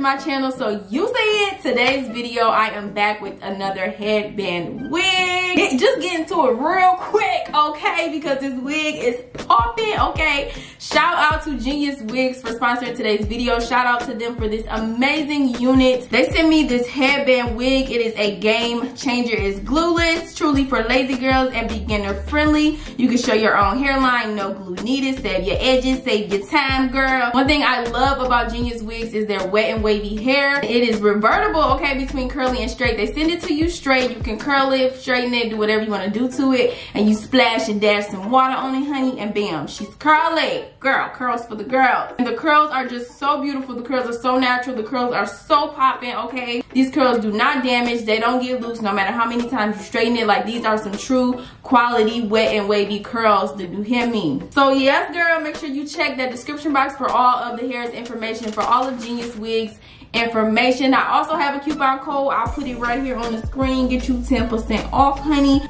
my channel, so you see it. Today's video, I am back with another headband wig. Just get into it real quick, okay, because this wig is popping, okay. Shout out to Geniuswigs for sponsoring today's video. Shout out to them for this amazing unit. They sent me this headband wig. It is a game changer. It's glueless, truly for lazy girls and beginner friendly. You can show your own hairline, no glue needed. Save your edges, save your time, girl. One thing I love about Geniuswigs is their wet and wavy hair. It is revertible, okay, between curly and straight. They send it to you straight. You can curl it, straighten it, do whatever you want to do to it, and you splash and dash some water on it, honey, and bam, she's curly. Girl, curls for the girls. And the curls are just so beautiful. The curls are so natural. The curls are so popping, okay? These curls do not damage. They don't get loose no matter how many times you straighten it. Like, these are some true quality wet and wavy curls. Do you hear me? So yes, girl, make sure you check that description box for all of the hair's information, for all of Geniuswigs information. I also have a coupon code. I'll put it right here on the screen. Get you 10% off, honey.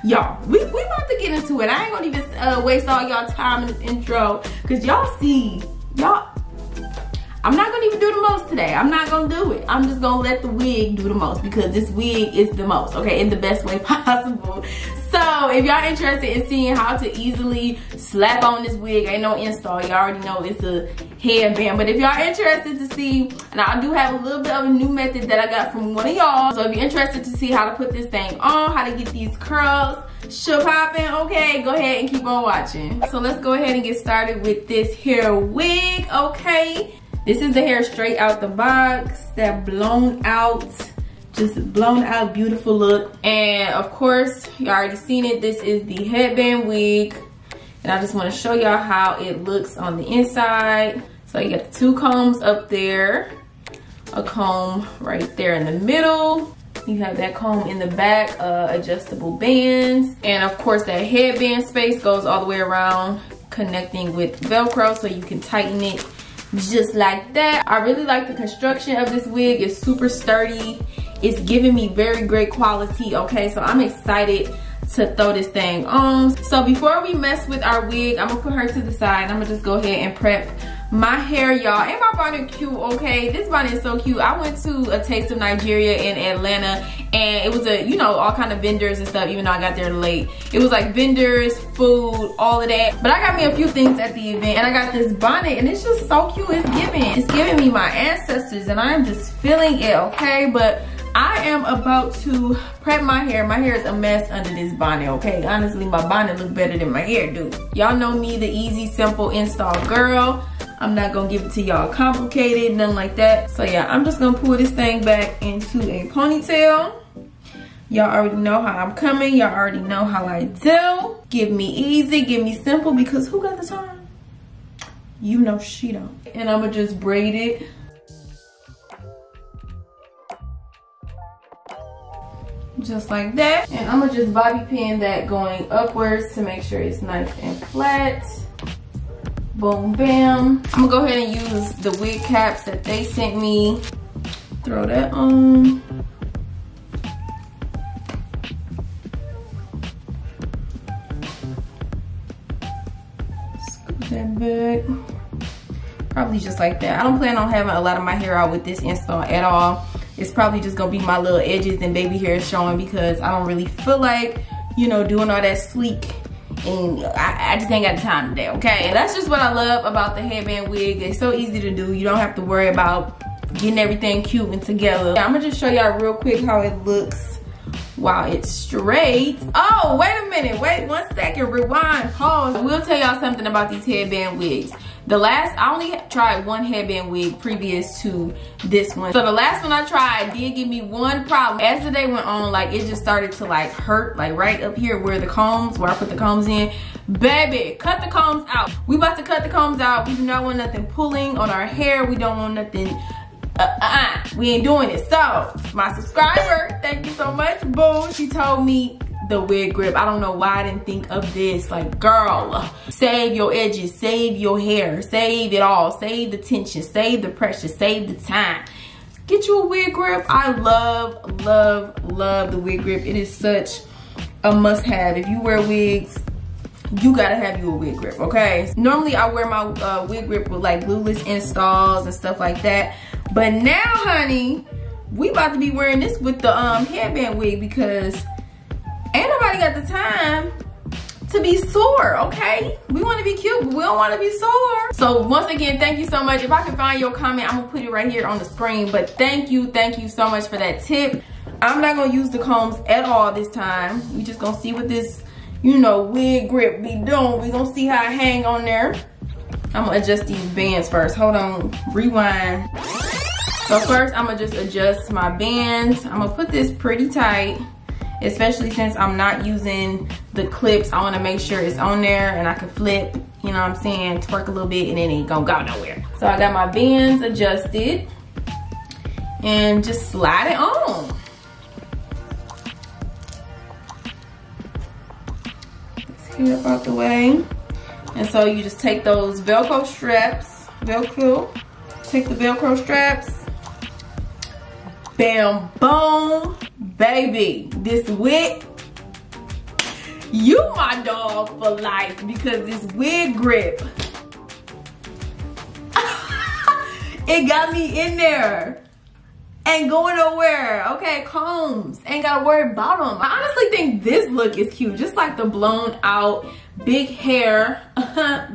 Y'all, we about to get into it. I ain't gonna even waste all y'all time in this intro, because y'all see, I'm not gonna even do the most today. I'm not gonna do it. I'm just gonna let the wig do the most, because this wig is the most, okay, in the best way possible. So if y'all interested in seeing how to easily slap on this wig, ain't no install, you already know it's a headband. But if y'all interested to see, and I do have a little bit of a new method that I got from one of y'all, so if you're interested to see how to put this thing on, how to get these curls popping, okay, go ahead and keep on watching. So let's go ahead and get started with this hair wig, okay. This is the hair straight out the box, that blown out, just blown out beautiful look. And of course, you already seen it, this is the headband wig. And I just want to show y'all how it looks on the inside. So you got the two combs up there, a comb right there in the middle. You have that comb in the back, adjustable bands. And of course that headband space goes all the way around, connecting with Velcro so you can tighten it just like that. I really like the construction of this wig. It's super sturdy. It's giving me very great quality, okay? So I'm excited to throw this thing on. So before we mess with our wig, I'm gonna put her to the side. I'm gonna just go ahead and prep my hair, y'all. And my bonnet cute, okay? This bonnet is so cute. I went to a Taste of Nigeria in Atlanta, and it was a, you know, all kind of vendors and stuff, even though I got there late. It was like vendors, food, all of that. But I got me a few things at the event, and I got this bonnet, and it's just so cute. It's giving me my ancestors, and I'm just feeling it, okay? But I am about to prep my hair. My hair is a mess under this bonnet, okay? Honestly, my bonnet look better than my hair do. Y'all know me, the easy, simple install girl. I'm not gonna give it to y'all complicated, nothing like that. So yeah, I'm just gonna pull this thing back into a ponytail. Y'all already know how I'm coming. Y'all already know how I do. Give me easy, give me simple, because who got the time? You know she don't. And I'ma just braid it. Just like that. And I'm gonna just bobby pin that going upwards to make sure it's nice and flat. Boom, bam. I'm gonna go ahead and use the wig caps that they sent me. Throw that on. Scoop that back. Probably just like that. I don't plan on having a lot of my hair out with this install at all. It's probably just gonna be my little edges and baby hair showing, because I don't really feel like, you know, doing all that sleek, and I just ain't got the time today, okay? And that's just what I love about the headband wig. It's so easy to do. You don't have to worry about getting everything cute and together. I'm gonna just show y'all real quick how it looks while it's straight. Oh, wait a minute, wait 1 second, rewind, pause. I will tell y'all something about these headband wigs. I only tried one headband wig previous to this one. So the last one I tried did give me one problem. As the day went on, like, it just started to like hurt, like right up here where the combs, where I put the combs in. Baby, cut the combs out. We about to cut the combs out. We do not want nothing pulling on our hair. We don't want nothing, we ain't doing it. So my subscriber, thank you so much, boo, she told me the wig grip. I don't know why I didn't think of this. Like, girl, save your edges, save your hair, save it all, save the tension, save the pressure, save the time. Get you a wig grip. I love, love, love the wig grip. It is such a must-have. If you wear wigs, you gotta have you a wig grip, okay? Normally I wear my wig grip with like glueless installs and stuff like that, But now, honey, we about to be wearing this with the headband wig because ain't nobody got the time to be sore, okay? We want to be cute, but we don't want to be sore. So once again, thank you so much. If I can find your comment, I'm gonna put it right here on the screen. But thank you so much for that tip. I'm not gonna use the combs at all this time. We just gonna see what this, you know, wig grip be doing. We gonna see how I hang on there. I'm gonna adjust these bands first. Hold on, rewind. So first, I'm gonna just adjust my bands. I'm gonna put this pretty tight, especially since I'm not using the clips. I wanna make sure it's on there and I can flip, you know what I'm saying, twerk a little bit and it ain't gonna go nowhere. So I got my bands adjusted and just slide it on. Let's get it out the way. And so you just take those Velcro straps, take the Velcro straps, bam, boom, baby. This wig, you my dog for life because this wig grip, it got me in there. Ain't going nowhere, okay? Combs, ain't gotta worry about them. I honestly think this look is cute, just like the blown out big hair.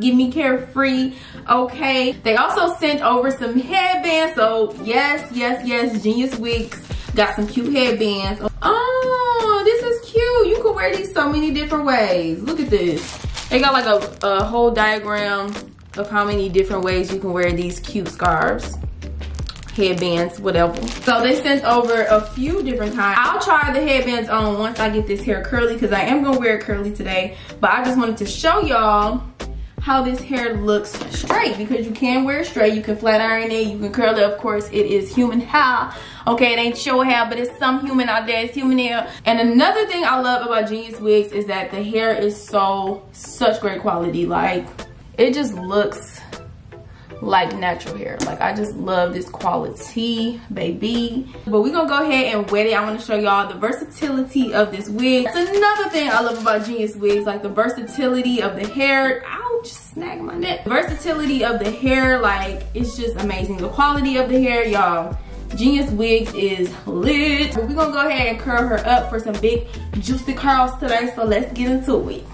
Give me carefree, okay? They also sent over some headbands, so yes, Geniuswigs got some cute headbands. Oh, this is cute. You can wear these so many different ways. Look at this. They got like a whole diagram of how many different ways you can wear these cute scarves, headbands, whatever. So they sent over a few different kinds. I'll try the headbands on once I get this hair curly because I am gonna wear it curly today. But I just wanted to show y'all how this hair looks straight because you can wear it straight. You can flat iron it, you can curl it. Of course, it is human hair. Okay, it ain't your hair, but it's some human out there. It's human hair. And another thing I love about Geniuswigs is that the hair is such great quality. Like, it just looks like natural hair. Like, I just love this quality, baby. But we're gonna go ahead and wet it. I want to show y'all the versatility of this wig. That's another thing I love about Geniuswigs, like the versatility of the hair. Ouch, snag my neck. Versatility of the hair, like, it's just amazing. The quality of the hair, y'all. Geniuswigs is lit. But we're gonna go ahead and curl her up for some big juicy curls today, so let's get into it.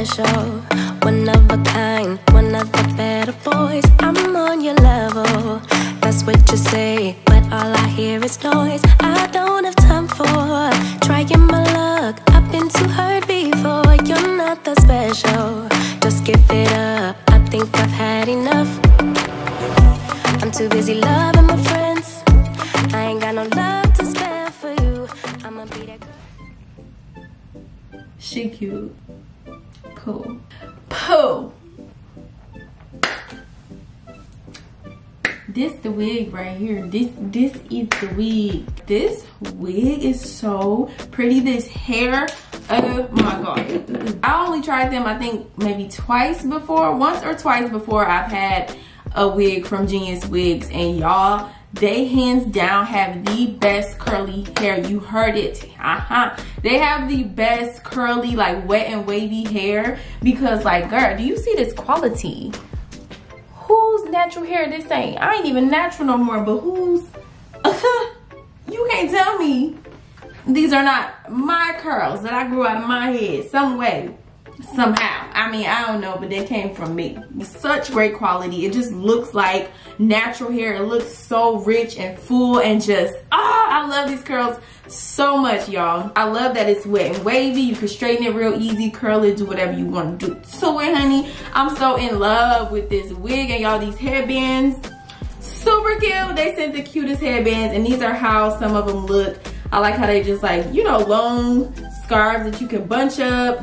special, one of a kind, one of the better boys. I'm on your level, that's what you say, but all I hear is noise. I don't have time for trying my luck. I've been too hurt before. You're not that special, just give it up. I think I've had enough. I'm too busy loving my friends. I ain't got no love to spare for you. I'ma be that girl. She cute. Pooh. Pooh. This the wig right here. This is the wig. This wig is so pretty. This hair, oh my god. I only tried them, I think maybe twice before. Once or twice before I've had a wig from Geniuswigs, and y'all, they hands down have the best curly hair. You heard it. They have the best curly, like wet and wavy hair, because like, girl, do you see this quality? Whose natural hair this ain't? I ain't even natural no more, but whose? You can't tell me these are not my curls that I grew out of my head some way, somehow. I mean, I don't know, but they came from me. Such great quality. It just looks like natural hair. It looks so rich and full, and just, I love these curls so much, y'all. I love that it's wet and wavy. You can straighten it real easy, curl it, do whatever you want to do to it, honey. I'm so in love with this wig, and y'all, these headbands, super cute. They sent the cutest headbands, and these are how some of them look. I like how they just like, you know, long scarves that you can bunch up.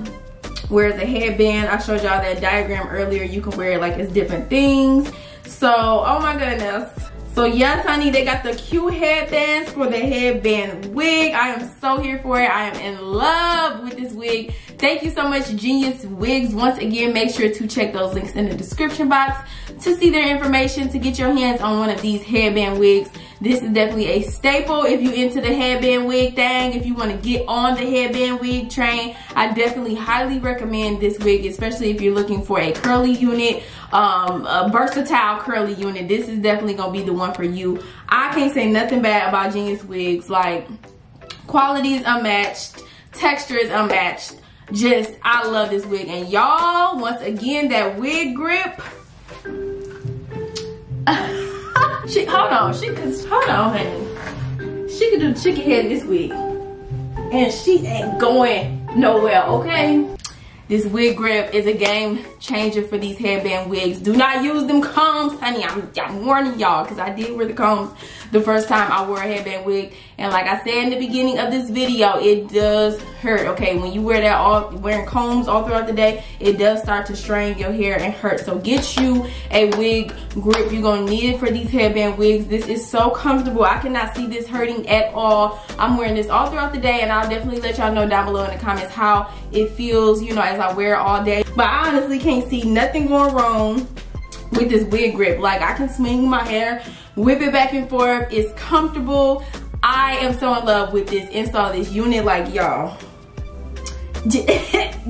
Whereas a headband, I showed y'all that diagram earlier, you can wear it like it's different things. So, oh my goodness. So yes, honey, they got the cute headbands for the headband wig. I am so here for it. I am in love with this wig. Thank you so much, Geniuswigs. Once again, make sure to check those links in the description box to see their information, to get your hands on one of these headband wigs. This is definitely a staple if you into the headband wig thing. If you want to get on the headband wig train, I definitely highly recommend this wig, especially if you're looking for a curly unit, a versatile curly unit. This is definitely gonna be the one for you. I can't say nothing bad about Geniuswigs. Like, quality is unmatched, texture is unmatched. Just, I love this wig. And y'all, once again, that wig grip. Hold on, honey. She could do the chicken head in this wig, and she ain't going nowhere, okay? This wig grip is a game changer for these headband wigs. Do not use them combs, honey. I'm warning y'all, because I did wear the combs the first time I wore a headband wig. And like I said in the beginning of this video, it does hurt, okay? When you wear that, wearing combs all throughout the day, it does start to strain your hair and hurt. So get you a wig grip. You're gonna need it for these headband wigs. This is so comfortable. I cannot see this hurting at all. I'm wearing this all throughout the day, and I'll definitely let y'all know down below in the comments how it feels, you know, as I wear it all day. But I honestly can't see nothing going wrong with this wig grip. Like, I can swing my hair, whip it back and forth. It's comfortable. I am so in love with this install, this unit. Like, y'all,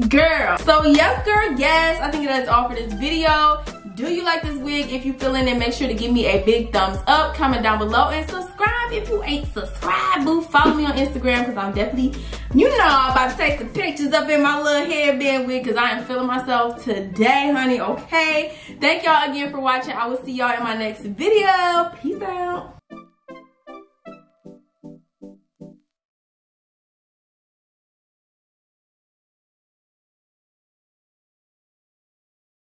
girl. So yes, girl, yes, I think that's all for this video. Do you like this wig? If you feeling it, make sure to give me a big thumbs up, comment down below, and subscribe if you ain't subscribed. Boo, follow me on Instagram, because I'm definitely, you know, I'm about to take the pictures up in my little headband wig, because I am feeling myself today, honey, okay? Thank y'all again for watching. I will see y'all in my next video. Peace out.